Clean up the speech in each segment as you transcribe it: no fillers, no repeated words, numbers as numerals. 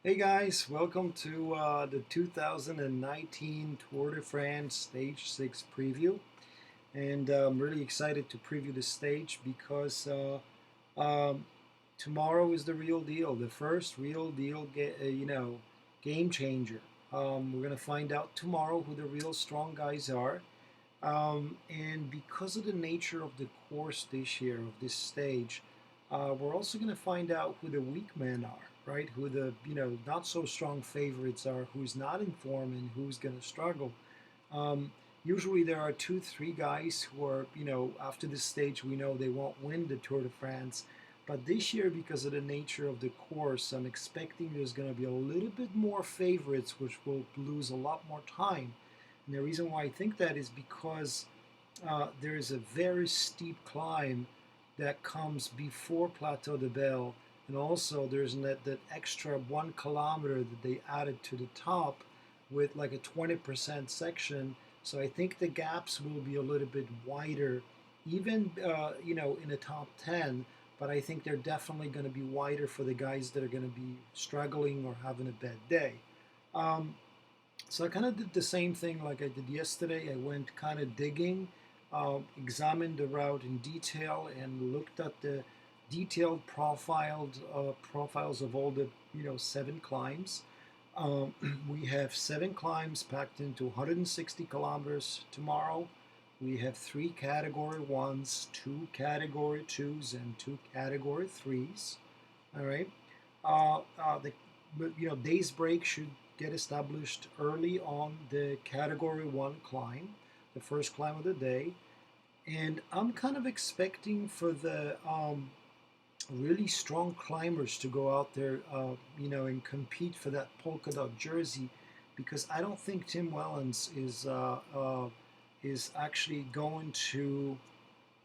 Hey guys, welcome to the 2019 Tour de France Stage 6 preview. And I'm really excited to preview the stage because tomorrow is the real deal, the first real deal, game changer. We're going to find out tomorrow who the real strong guys are. And because of the nature of the course this year, of this stage, we're also going to find out who the weak men are, right? Who the not so strong favorites are, who's not in form, and who's going to struggle. Um, Usually there are two, three guys who are after this stage we know they won't win the Tour de France. But this year, because of the nature of the course, I'm expecting there's going to be a little bit more favorites, which will lose a lot more time. And the reason why I think that is because there is a very steep climb that comes before Plateau de Belle, and also there's that extra 1 kilometer that they added to the top with like a 20% section. So I think the gaps will be a little bit wider, even in the top 10. But I think they're definitely going to be wider for the guys that are going to be struggling or having a bad day. Um, so I kind of did the same thing like I did yesterday. I went kind of digging, examined the route in detail, and looked at the detailed profiles of all the 7 climbs. Um, we have 7 climbs packed into 160 kilometers tomorrow. We have 3 category 1s, 2 category 2s, and 2 category 3s. All right. The day's break should get established early on the category 1 climb, the first climb of the day, and I'm kind of expecting for the really strong climbers to go out there, and compete for that polka dot jersey, because I don't think Tim Wellens is actually going to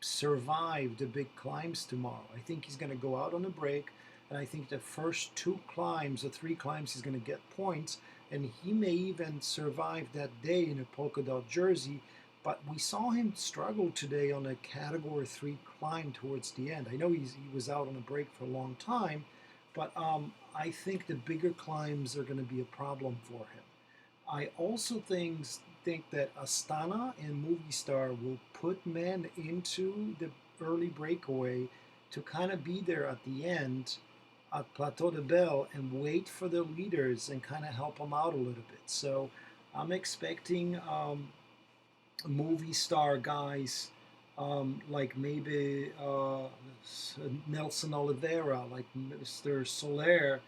survive the big climbs tomorrow. I think he's going to go out on a break, and I think the first 2 climbs or 3 climbs he's going to get points, and he may even survive that day in a polka dot jersey. But we saw him struggle today on a category 3 climb towards the end. I know he was out on a break for a long time, but I think the bigger climbs are going to be a problem for him. I also think that Astana and Movistar will put men into the early breakaway to kind of be there at the end at Plateau de Belle and wait for the leaders and kind of help them out a little bit. So I'm expecting Movistar guys like maybe Nelson Oliveira, like Mr. Soler,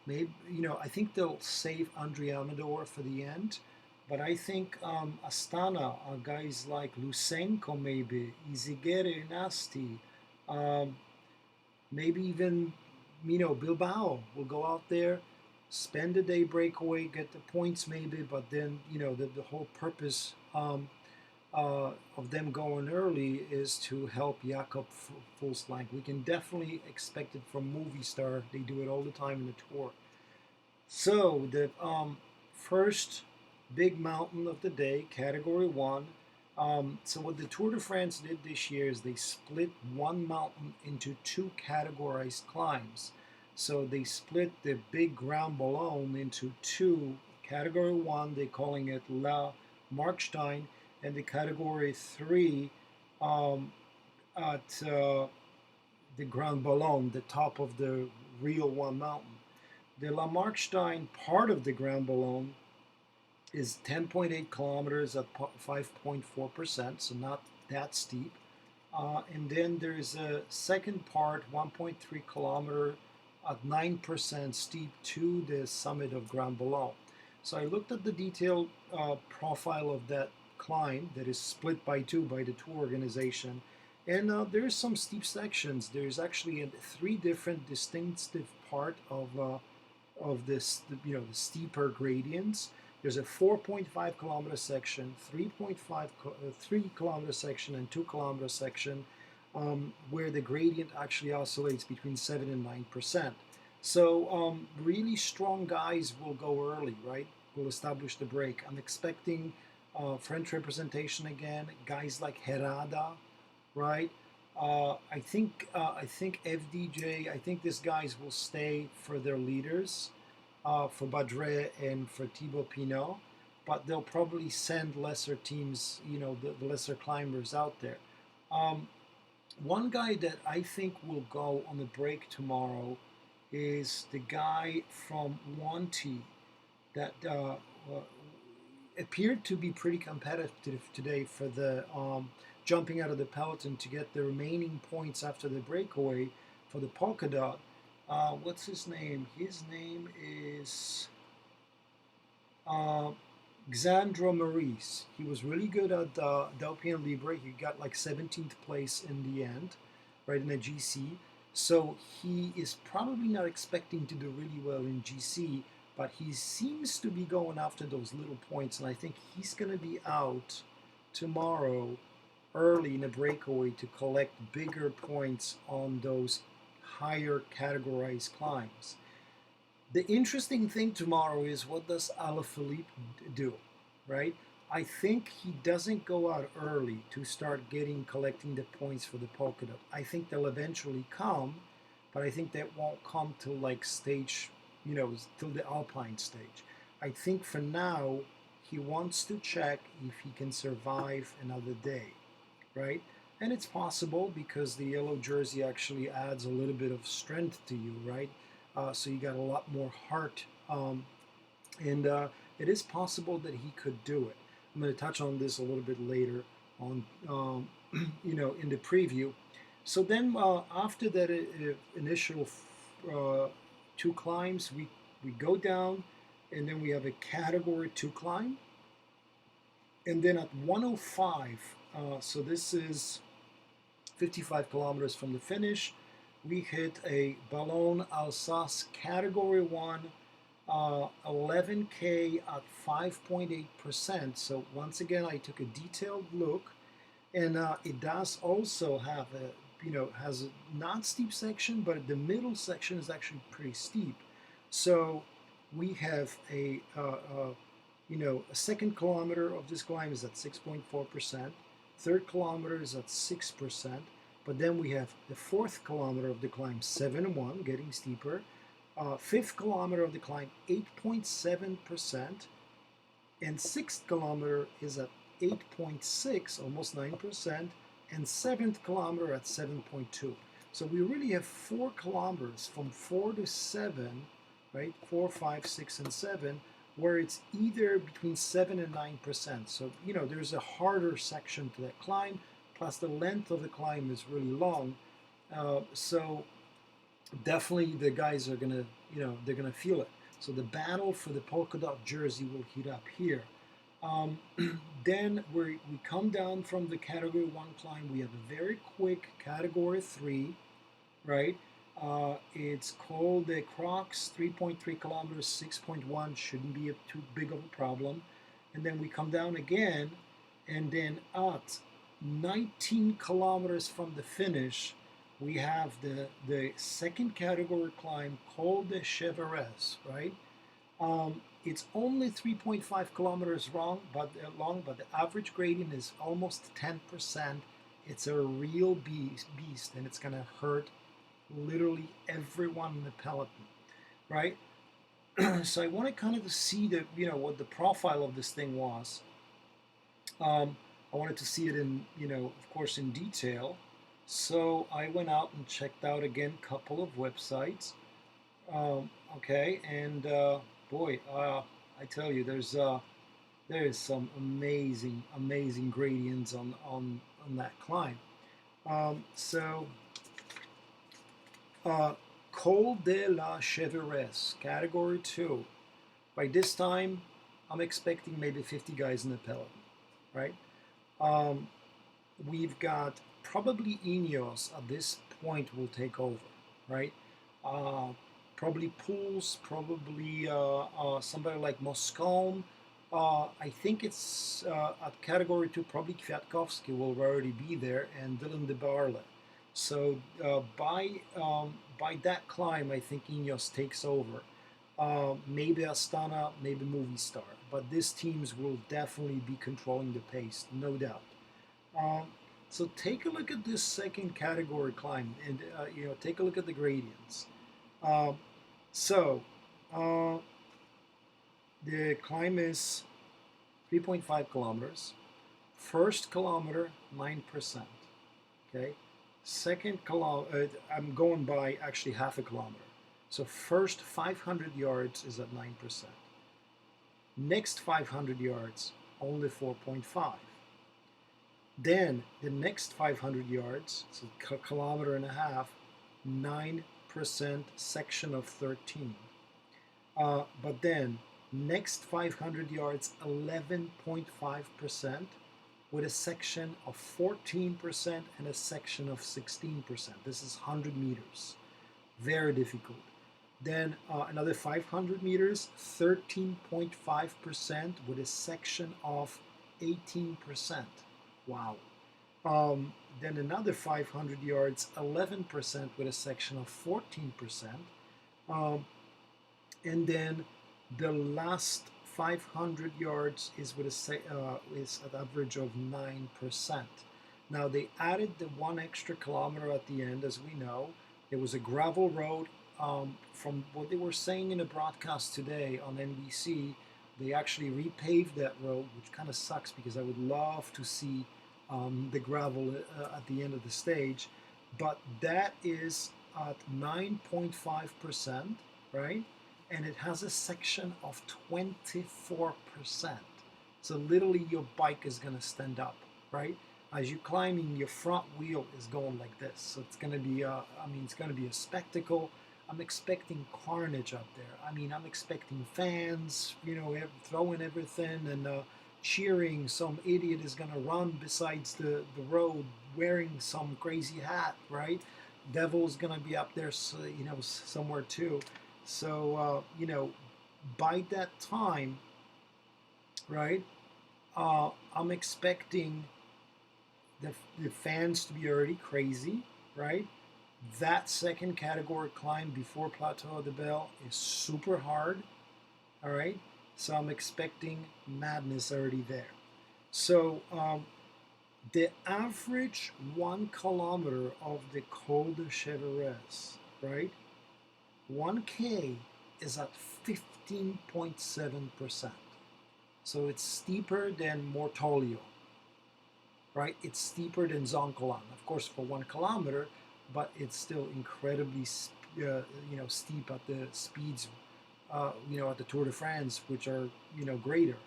maybe I think they'll save Andre Amador for the end, but I think Astana, guys like Lusenko, maybe Izagirre Nasti, um, maybe even Bilbao will go out there, spend the day breakaway, get the points maybe, but then the whole purpose of them going early is to help Jakob Fuglsang. We can definitely expect it from Movistar. They do it all the time in the tour. So the first big mountain of the day, category 1. So what the Tour de France did this year is they split one mountain into 2 categorized climbs. So they split the big Grand Ballon into 2. Category 1, they're calling it La Markstein, and the category 3 um, at the Grand Ballon, the top of the real one mountain. The La Markstein part of the Grand Ballon is 10.8 kilometers at 5.4%, so not that steep. And then there's a second part, 1.3 kilometer at 9% steep to the summit of Grand Ballon. So I looked at the detailed profile of that climb that is split by 2 by the tour organization. And there's some steep sections. There's actually 3 different distinctive part of this, the steeper gradients. There's a 4.5 kilometer section, 3 kilometer section, and 2 kilometer section, where the gradient actually oscillates between 7 and 9%. So really strong guys will go early, right? Will establish the break. I'm expecting French representation again, guys like Herrada, right? I think FDJ. I think these guys will stay for their leaders, for Badre and for Thibaut Pinot, but they'll probably send lesser teams, the lesser climbers out there. Um, One guy that I think will go on the break tomorrow is the guy from Wanty that appeared to be pretty competitive today for the jumping out of the peloton to get the remaining points after the breakaway for the polka dot. What's his name? His name is uh, Xandro Maurice. He was really good at Delpian Libre. He got like 17th place in the end, right, in the GC. So he is probably not expecting to do really well in GC, but he seems to be going after those little points, and I think he's going to be out tomorrow early in a breakaway to collect bigger points on those higher categorized climbs. The interesting thing tomorrow is what does Alaphilippe do, right? I think he doesn't go out early to start collecting the points for the polka dot. I think they'll eventually come, but I think that won't come till like stage, till the Alpine stage. I think for now he wants to check if he can survive another day, right? And it's possible because the yellow jersey actually adds a little bit of strength to you, right? So you got a lot more heart, and it is possible that he could do it. I'm going to touch on this a little bit later on, in the preview. So then after that initial two climbs, we go down, and then we have a category 2 climb, and then at 105, so this is 55 kilometers from the finish, we hit a Ballon Alsace Category 1, 11K at 5.8%. So once again, I took a detailed look, and it does also have has a not steep section, but the middle section is actually pretty steep. So we have a second kilometer of this climb is at 6.4%, third kilometer is at 6%, but then we have the fourth kilometer of the climb 7.1, getting steeper, fifth kilometer of the climb 8.7%, and sixth kilometer is at 8.6, almost 9%, and seventh kilometer at 7.2. So we really have 4 kilometers from 4 to 7, right? 4, 5, 6, and 7, where it's either between 7 and 9%. So, there's a harder section to that climb, plus the length of the climb is really long. So definitely the guys are gonna, they're gonna feel it. So the battle for the polka dot jersey will heat up here. Then we come down from the category 1 climb. We have a very quick category 3, right? It's called the Crocs, 3.3 kilometers, 6.1, shouldn't be too big of a problem. And then we come down again, and then at 19 kilometers from the finish, we have the second category climb called the Chevreuse, right? It's only 3.5 kilometers long, but the average gradient is almost 10%. It's a real beast, and it's going to hurt literally everyone in the peloton, right? So I want to kind of see what the profile of this thing was. I wanted to see it in, of course, in detail. So I went out and checked out again a couple of websites. Okay, and boy, I tell you, there is some amazing gradients on that climb. So Col de la Chevreuse, Category 2. By this time, I'm expecting maybe 50 guys in the peloton, right? We've got probably Inoes at this point will take over, right? Probably Pools, probably somebody like Moscone. I think it's at Category 2, probably Kwiatkowski will already be there, and Dylan de Barle. So by that climb, I think Inoes takes over. Maybe Astana, maybe Movistar, but these teams will definitely be controlling the pace, no doubt. So take a look at this second category climb, and take a look at the gradients. Uh, so uh, the climb is 3.5 kilometers. First kilometer, 9%. Okay. Second kilometer, I'm going by actually half a kilometer. So first 500 yards is at 9%. Next 500 yards, only 4.5. Then the next 500 yards, so a kilometer and a half, 9% section of 13. But then next 500 yards, 11.5% with a section of 14% and a section of 16%. This is 100 meters. Very difficult. Then another 500 meters, 13.5% with a section of 18%. Wow. Then another 500 yards, 11% with a section of 14%. And then the last 500 yards is with is an average of 9%. Now they added the one extra kilometer at the end, as we know. It was a gravel road. From what they were saying in a broadcast today on NBC, they actually repaved that road, which kind of sucks because I would love to see the gravel at the end of the stage. But that is at 9.5%, right? And it has a section of 24%. So literally your bike is going to stand up, right? As you're climbing, your front wheel is going like this. So it's going to be, it's going to be a spectacle. I'm expecting carnage up there. I'm expecting fans, throwing everything and cheering. Some idiot is going to run besides the road wearing some crazy hat, right? Devil's going to be up there, somewhere too. So, by that time, right, I'm expecting the fans to be already crazy, right? That second category climb before Plateau des Belle is super hard, all right? So I'm expecting madness already there. So the average 1 kilometer of the Col de Cheverès, right? 1K is at 15.7%. So it's steeper than Mortolio, right? It's steeper than Zoncolan, of course, for 1 kilometer, but it's still incredibly, steep at the speeds, at the Tour de France, which are, greater.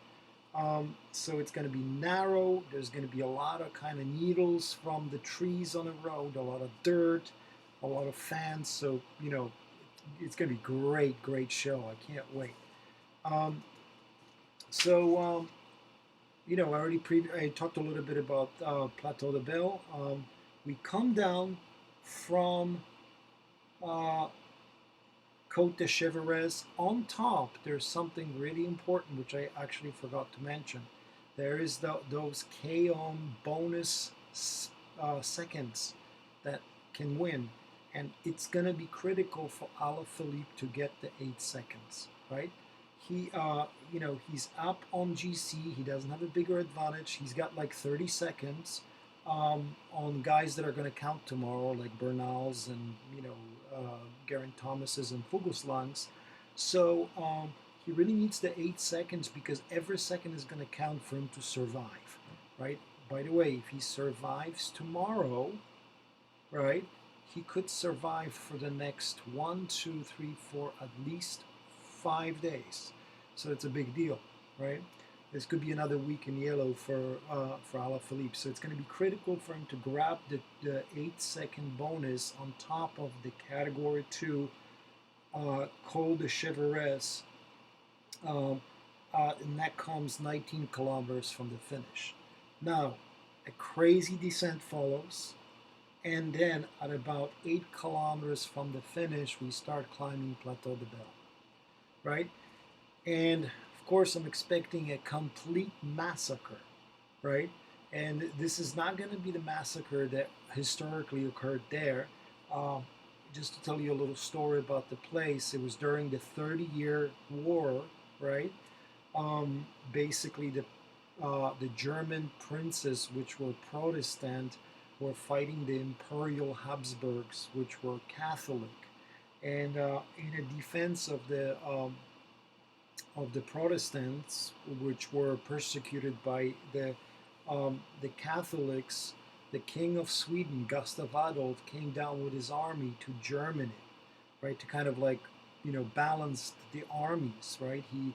So it's going to be narrow. There's going to be a lot of kind of needles from the trees on the road, a lot of dirt, a lot of fans. So, it's going to be great show. I can't wait. I talked a little bit about Plateau des Belle. We come down from Côte de Cheverès. On top, there's something really important which I actually forgot to mention. There is those K-ohm bonus seconds that can win, and it's going to be critical for Alaphilippe to get the 8 seconds, right? He's up on GC. He doesn't have a bigger advantage. He's got like 30 seconds on guys that are going to count tomorrow, like Bernals and Gerrant Thomases and Fuglsangs. So he really needs the 8 seconds because every second is going to count for him to survive, right? By the way, if he survives tomorrow, right, he could survive for the next 1, 2, 3, 4, at least 5 days. So it's a big deal, right? This could be another week in yellow for Alaphilippe. So it's going to be critical for him to grab the 8-second bonus on top of the Category 2 Col de Cheverès. And that comes 19 kilometers from the finish. Now, a crazy descent follows. And then at about 8 kilometers from the finish, we start climbing Plateau des Belle, right? And of course, I'm expecting a complete massacre, right? And this is not going to be the massacre that historically occurred there. Just to tell you a little story about the place, it was during the 30-year war, right? Basically, the German princes, which were Protestant, were fighting the Imperial Habsburgs, which were Catholic, and in a defense of the Protestants, which were persecuted by the Catholics. The King of Sweden, Gustav Adolf, came down with his army to Germany, right, to kind of like, balance the armies, right? He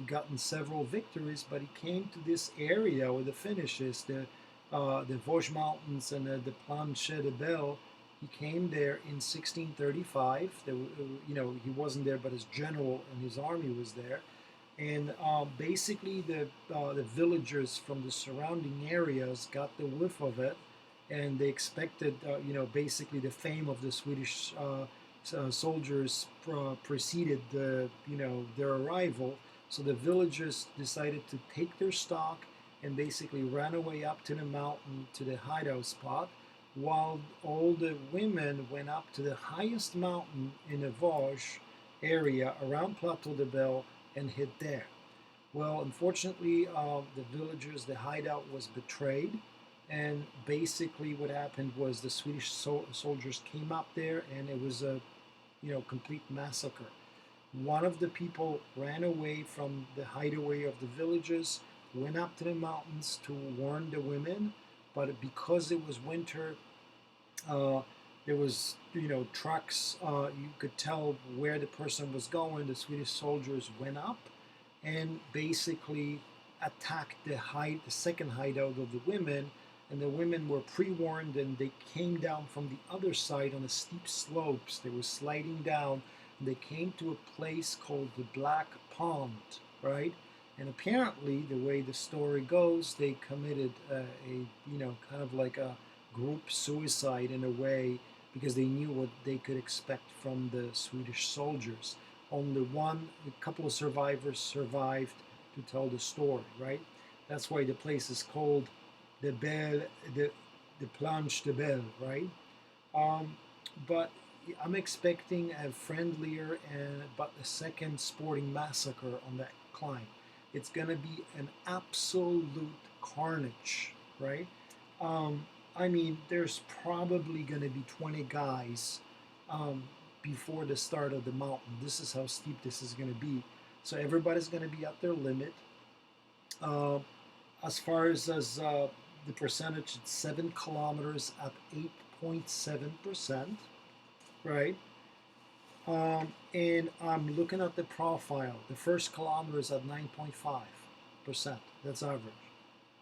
gotten several victories, but he came to this area where the Finnish is, the Vosges Mountains and the Planche Des Belle. He came there in 1635. He wasn't there, but his general and his army was there. And basically, the villagers from the surrounding areas got the whiff of it, and they expected, basically the fame of the Swedish soldiers preceded their arrival. So the villagers decided to take their stock and basically ran away up to the mountain to the hideout spot, while all the women went up to the highest mountain in the Vosges area around Plateau de Belle and hid there. Well, unfortunately, the villagers, the hideout was betrayed, and basically what happened was the Swedish soldiers came up there, and it was a complete massacre. One of the people ran away from the hideaway of the villages, went up to the mountains to warn the women, but because it was winter, there was, trucks. You could tell where the person was going. The Swedish soldiers went up and basically attacked the second hideout of the women. And the women were pre-warned, and they came down from the other side on the steep slopes. They were sliding down. And they came to a place called the Black Pond, right? And apparently, the way the story goes, they committed kind of like a group suicide in a way, because they knew what they could expect from the Swedish soldiers. Only a couple of survivors survived to tell the story, right? That's why the place is called the Planche Des Belle, right? But I'm expecting a friendlier but a second sporting massacre on that climb. It's gonna be an absolute carnage, right? I mean, there's probably gonna be 20 guys before the start of the mountain. This is how steep this is gonna be. So everybody's gonna be at their limit. As far as the percentage, it's 7 kilometers at 8.7%, right? And I'm looking at the profile. The first kilometer is at 9.5%. That's average.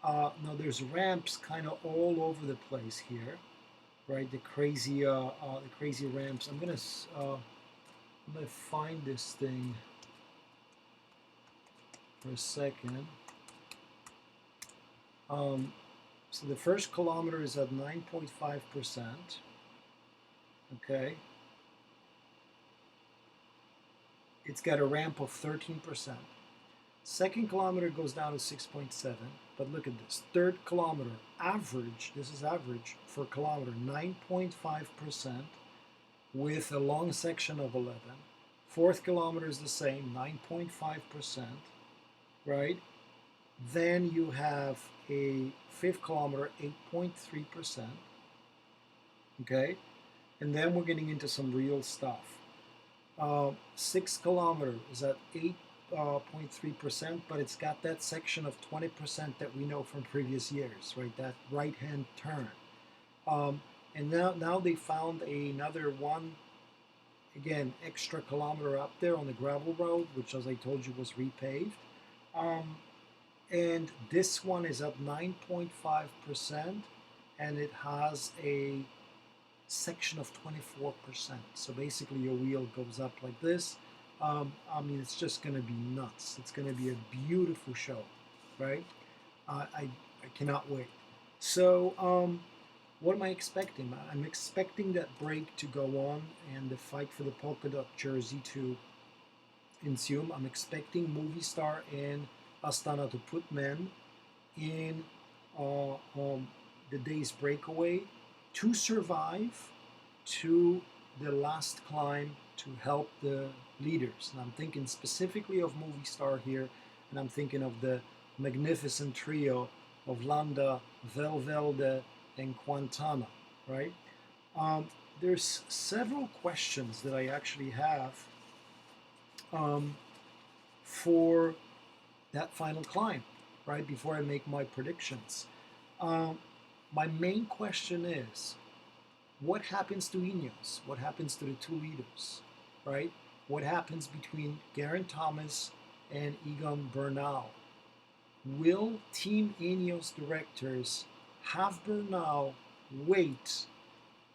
Now there's ramps kind of all over the place here, right? The crazy ramps. I'm gonna find this thing for a second. So the first kilometer is at 9.5%. Okay. It's got a ramp of 13%. Second kilometer goes down to 6.7. But look at this. Third kilometer, average, this is average for a kilometer, 9.5% with a long section of 11. Fourth kilometer is the same, 9.5%, right? Then you have a fifth kilometer, 8.3%, okay? And then we're getting into some real stuff. Sixth kilometer is at 8.3%, but it's got that section of 20% that we know from previous years, right? That right-hand turn. And now they found another one, again, extra kilometer up there on the gravel road, which, as I told you, was repaved. And this one is at 9.5%, and it has a section of 24%. So basically your wheel goes up like this. I mean, it's just going to be nuts. It's going to be a beautiful show, right? I cannot wait. So what am I expecting? I'm expecting that break to go on and the fight for the polka dot jersey to ensue. I'm expecting Movistar and Astana to put men in the day's breakaway to survive to the last climb to help the leaders. And I'm thinking specifically of Movistar here, and I'm thinking of the magnificent trio of Landa, Valvelde, and Quantana, right? Um, there's several questions that I actually have um, for that final climb, right? Before I make my predictions. Um, my main question is, what happens to Inoes? What happens to the two leaders, right? What happens between Gerrant Thomas and Egan Bernal? Will Team Inoes directors have Bernal wait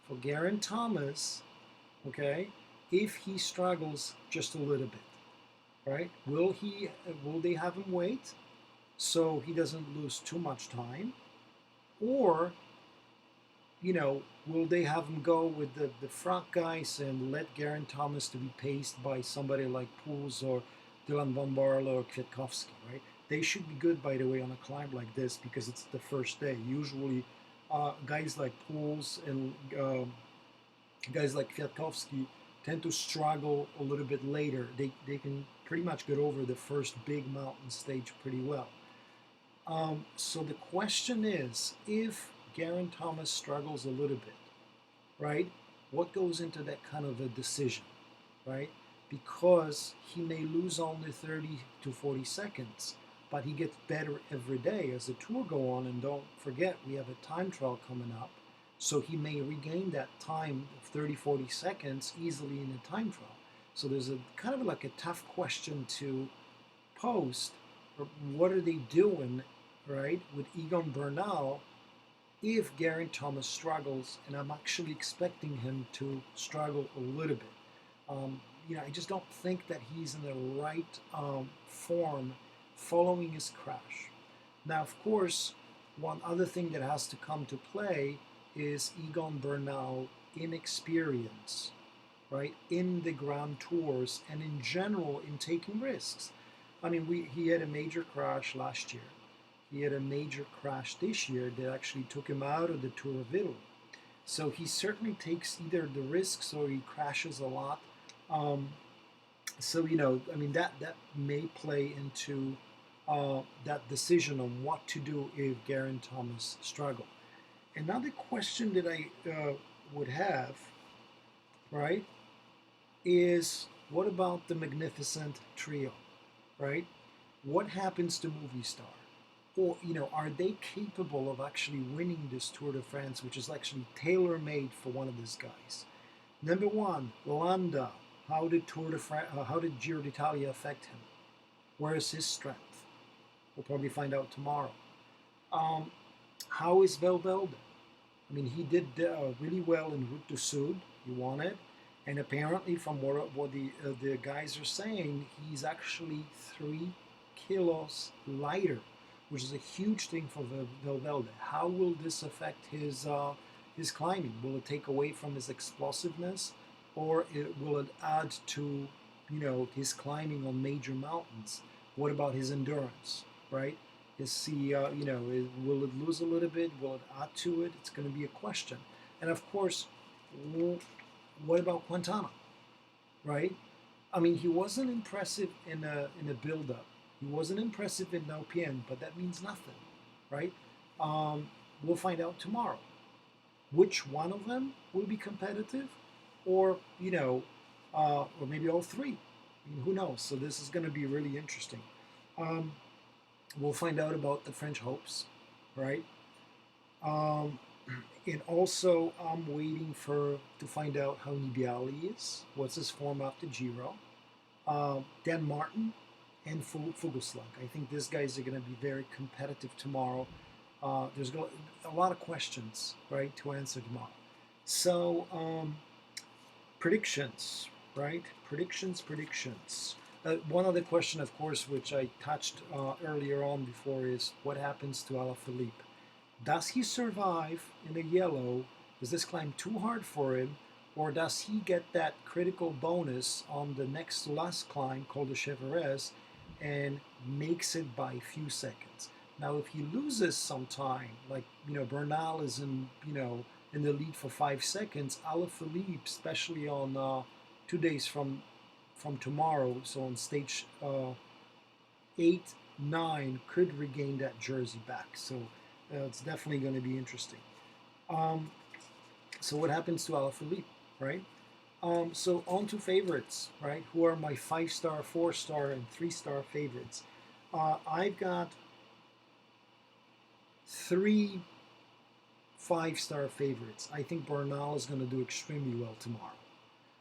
for Gerrant Thomas, okay, if he struggles just a little bit, right? Will they have him wait so he doesn't lose too much time, or will they have him go with the front guys and let Gerrant Thomas to be paced by somebody like Pools or Dylan Van Barle or Kwiatkowski, right? They should be good, by the way, on a climb like this because it's the first day. Usually, guys like Pools and guys like Kwiatkowski tend to struggle a little bit later. They can pretty much get over the first big mountain stage pretty well. So the question is, if Gerrant Thomas struggles a little bit, right? What goes into that kind of a decision, right? Because he may lose only 30 to 40 seconds, but he gets better every day as the tour go on. And don't forget, we have a time trial coming up. So he may regain that time of 30, 40 seconds easily in a time trial. So there's a kind of like a tough question to post. What are they doing, right, with Egan Bernal if Gerrant Thomas struggles, and I'm actually expecting him to struggle a little bit. I just don't think that he's in the right form following his crash. Now, of course, one other thing that has to come to play is Egan Bernal inexperience, right, in the Grand Tours and in general in taking risks. I mean, he had a major crash last year. He had a major crash this year that actually took him out of the Tour of Italy. So he certainly takes either the risks or he crashes a lot. Um, that may play into that decision on what to do if Gerrant Thomas struggle. Another question that I would have, right, is what about the Magnificent Trio, right? What happens to Movie Star? Or, are they capable of actually winning this Tour de France, which is actually tailor-made for one of these guys? Number one, Landa. How did how did Giro d'Italia affect him? Where is his strength? We'll probably find out tomorrow. How is Valvelde? I mean, he did really well in Route du Sud. He won it, and apparently, from what the guys are saying, he's actually 3 kilos lighter, which is a huge thing for Valverde. How will this affect his climbing? Will it take away from his explosiveness, or will it add to his climbing on major mountains? What about his endurance? Right? Is he will it lose a little bit? Will it add to it? It's going to be a question. And of course, what about Quantana? Right? I mean, he wasn't impressive in a build-up. He wasn't impressive in LPN, but that means nothing, right? We'll find out tomorrow. Which one of them will be competitive, or or maybe all three. I mean, who knows? So this is going to be really interesting. We'll find out about the French hopes, right? Um, and also, I'm waiting to find out how Nibialis is. What's his form after Giro? Dan Martin and Fuglsang. I think these guys are going to be very competitive tomorrow. There's a lot of questions, right, to answer tomorrow. So, predictions, right? Predictions. One other question, of course, which I touched earlier on before, is what happens to Alaphilippe? Does he survive in a yellow? Is this climb too hard for him? Or does he get that critical bonus on the next to last climb called the Cheverez and makes it by a few seconds? Now, if he loses some time, like Bernal is in the lead for 5 seconds, Alaphilippe, especially on 2 days from tomorrow, so on stage 8, 9, could regain that jersey back. So it's definitely going to be interesting. Um, so what happens to Alaphilippe, right? So on to favorites, right? Who are my 5-star, 4-star, and 3-star favorites? I've got 3 5-star favorites. I think Bernal is going to do extremely well tomorrow,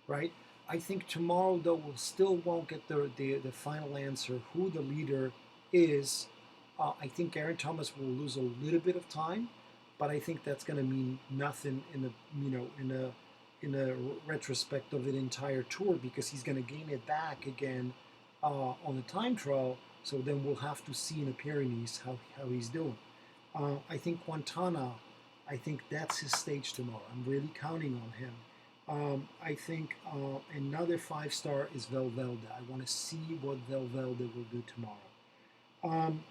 right? I think tomorrow, though, we'll still won't get the final answer who the leader is. I think Gerrant Thomas will lose a little bit of time, but I think that's going to mean nothing in the in a retrospect of the entire tour, because he's going to gain it back again on the time trial. So then we'll have to see in the Pyrenees how he's doing. I think Quantana, I think that's his stage tomorrow. I'm really counting on him. I think another 5-star is Valvelde. I want to see what Valvelde will do tomorrow. Um,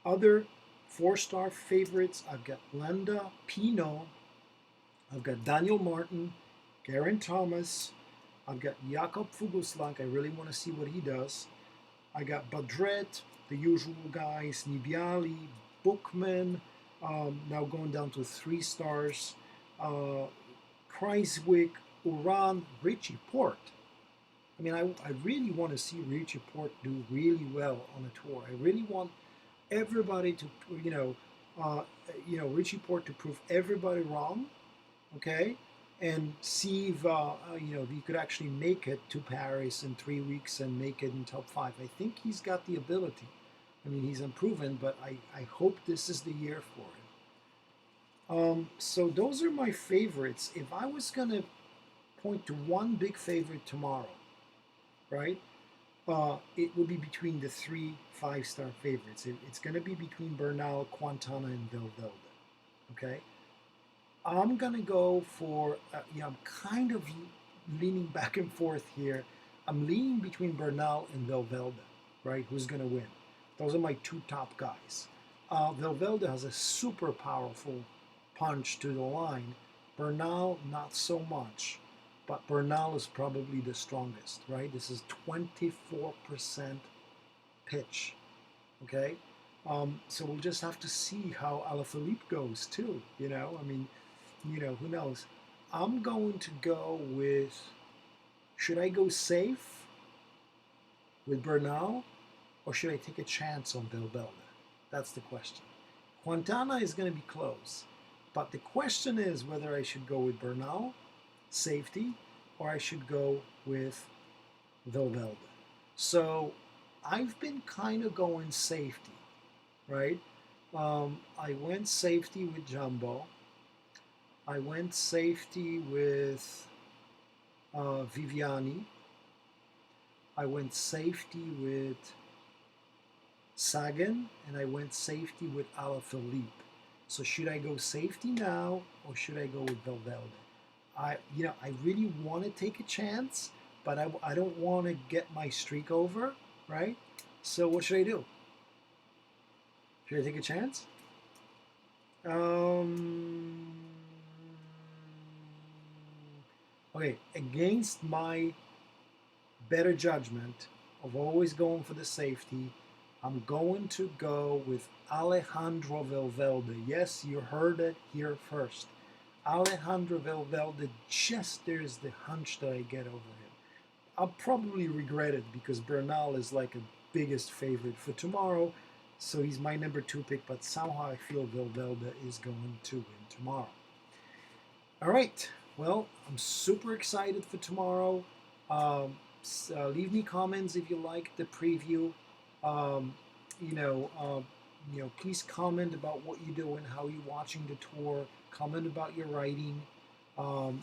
Other 4-star favorites, I've got Landa, Pinot, I've got Daniel Martin, Gerrant Thomas, I've got Jakob Fuglsang. I really want to see what he does. I got Badret, the usual guys, Nibialis, Bookman, now going down to 3 stars. Kreiswick, Uran, Richie Port. I mean, I really want to see Richie Port do really well on a tour. I really want everybody to, Richie Port to prove everybody wrong, okay, and see if if he could actually make it to Paris in 3 weeks and make it in top 5. I think he's got the ability. I mean, he's unproven, but I hope this is the year for him. So those are my favorites. If I was going to point to one big favorite tomorrow, right, it would be between the 3 5-star favorites. It's going to be between Bernal, Quantana, and Valvelde. Okay, I'm going to go for, I'm kind of leaning back and forth here. I'm leaning between Bernal and Valvelde, right? Who's going to win? Those are my 2 top guys. Valvelde has a super powerful punch to the line. Bernal, not so much, but Bernal is probably the strongest, right? This is 24% pitch, okay? So we'll just have to see how Alaphilippe goes too, I mean, who knows? I'm going to go with, should I go safe with Bernal, or should I take a chance on Valvelde? That's the question. Quantana is going to be close. But the question is whether I should go with Bernal, safety, or I should go with Valvelde. So I've been kind of going safety, right? I went safety with Jumbo. I went safety with Viviani. I went safety with Sagan, and I went safety with Alaphilippe. So should I go safety now, or should I go with Valvelde? I really want to take a chance, but I don't want to get my streak over, right? So what should I do? Should I take a chance? Okay, against my better judgment of always going for the safety, I'm going to go with Alejandro Valverde. Yes, you heard it here first. Alejandro Valverde, just there's the hunch that I get over him. I'll probably regret it because Bernal is like a biggest favorite for tomorrow, so he's my number 2 pick, but somehow I feel Valverde is going to win tomorrow. All right, well, I'm super excited for tomorrow. Leave me comments if you like the preview. Please comment about what you're doing, how you're watching the tour. Comment about your riding. I'm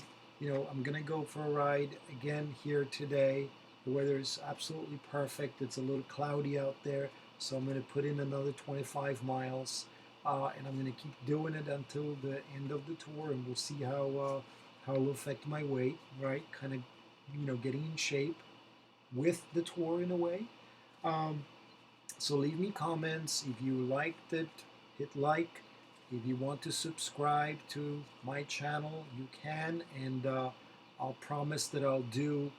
gonna go for a ride again here today. The weather is absolutely perfect. It's a little cloudy out there, so I'm gonna put in another 25 miles, and I'm gonna keep doing it until the end of the tour, and we'll see how it will affect my weight. Right, kind of, getting in shape with the tour in a way. So leave me comments. If you liked it, hit like. If you want to subscribe to my channel, you can, and I'll promise that I'll do,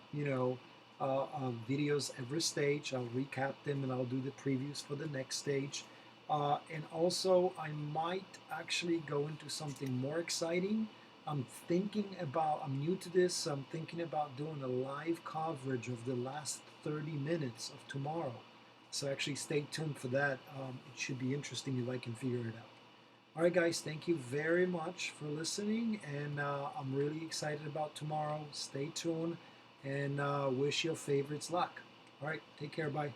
videos every stage. I'll recap them and I'll do the previews for the next stage. And also, I might actually go into something more exciting. I'm new to this, so I'm thinking about doing a live coverage of the last 30 minutes of tomorrow. So actually stay tuned for that. It should be interesting if I can figure it out. All right, guys, thank you very much for listening, and I'm really excited about tomorrow. Stay tuned, and wish your favorites luck. All right, take care. Bye.